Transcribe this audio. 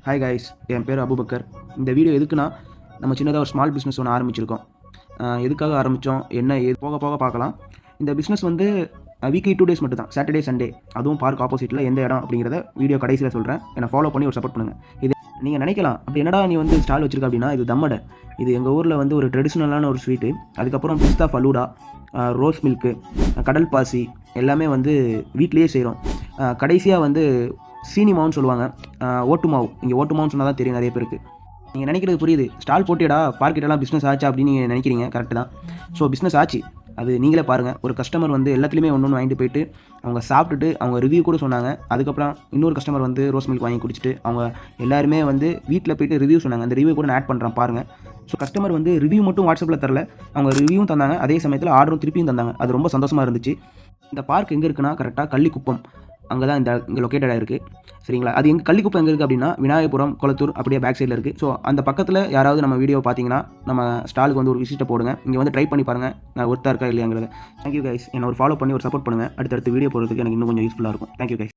Hi guys, என் பேர் Abu Bakr. இந்த video எதுக்குன்னா, நம்ம சின்னதாக ஒரு ஸ்மால் பிஸ்னஸ் ஒன்று ஆரம்பிச்சிருக்கோம். எதுக்காக ஆரம்பித்தோம், என்ன ஏது போக போக பார்க்கலாம். இந்த பிஸ்னஸ் வந்து வீக்லி 2 டேஸ் மட்டும் தான், சாட்டர்டே சண்டே. அதுவும் பார்க் ஆப்போசிட்டில் எந்த இடம் அப்படிங்கிறத வீடியோ கடைசியில் சொல்கிறேன். என்னை ஃபாலோ பண்ணி ஒரு சப்போர்ட் பண்ணுங்கள். இது நீங்கள் நினைக்கலாம், அப்படி என்னடா நீ வந்து ஸ்டால் வச்சிருக்க அப்படின்னா, இது தம்மடை. இது எங்கள் ஊரில் வந்து ஒரு ட்ரெடிஷ்னலான ஒரு ஸ்வீட்டு. அதுக்கப்புறம் பிஸ்தா ஃபலூடா, ரோஸ் மில்க்கு, கடல் பாசி எல்லாமே வந்து வீட்லேயே செய்கிறோம். கடைசியாக வந்து சீனி மாவுன்னு சொல்லுவாங்க, ஓட்டு மாவு. இங்கே ஓட்டு மாவுன்னு சொன்னால் தான் தெரியும் நிறைய பேருக்கு. நீங்கள் நினைக்கிறது புரியுது, ஸ்டால் போட்டியடா பார்க்கிட்டெல்லாம் பிஸ்னஸ் ஆச்சா அப்படின்னு நீங்கள் நினைக்கிறீங்க. கரெக்டு தான். ஸோ பிஸ்னஸ் ஆச்சு, அது நீங்களே பாருங்கள். ஒரு கஸ்டமர் வந்து எல்லாத்துலேயுமே ஒன்று வாங்கிட்டு போயிட்டு அவங்க சாப்பிட்டுட்டு அவங்க ரிவ்யூ கூட சொன்னாங்க. அதுக்கப்புறம் இன்னொரு கஸ்டமர் வந்து ரோஸ் மில்க் வாங்கி குடிச்சிட்டு அவங்க எல்லாருமே வந்து வீட்டில் போயிட்டு ரிவ்யூ சொன்னாங்க. அந்த ரிவ்யூ கூட நான் ஆட் பண்ணுறேன் பாருங்கள். ஸோ கஸ்டமர் வந்து ரிவ்யூ மட்டும் வாட்ஸ்அப்பில் தரல, அவங்க ரிவ்யூவும் தந்தாங்க, அதே சமயத்தில் ஆர்டரும் திருப்பியும் தந்தாங்க. அது ரொம்ப சந்தோஷமாக இருந்துச்சு. இந்த பார்க் எங்கே இருக்குன்னா, கரெக்டாக கள்ளிக்குப்பம் அங்கே தான் இங்கே லொக்கேட்டடாக இருக்குது. சரிங்களா? அது எங்கள் கள்ளிக்குப்பம் எங்கே இருக்குது அப்படின்னா, விநாயகபுரம், கொளத்தூர் அப்படியே பேக் சைடில் இருக்குது. ஸோ அந்த பக்கத்தில் யாராவது நம்ம வீடியோ பார்த்தீங்கன்னா, நம்ம ஸ்டாலுக்கு வந்து ஒரு விசிட்டை போடுங்க. இங்கே வந்து ட்ரை பண்ணி பாருங்கள், நான் ஒர்த்தாக இருக்கா இல்லையாங்கிறத. Thank you guys. என்னை ஒரு ஃபாலோ பண்ணி ஒரு சப்போர்ட் பண்ணுங்கள். அடுத்தடுத்து வீடியோ போடுறதுக்கு எனக்கு இன்னும் கொஞ்சம் யூஸ்ஃபுல்லாக இருக்கும். Thank you guys.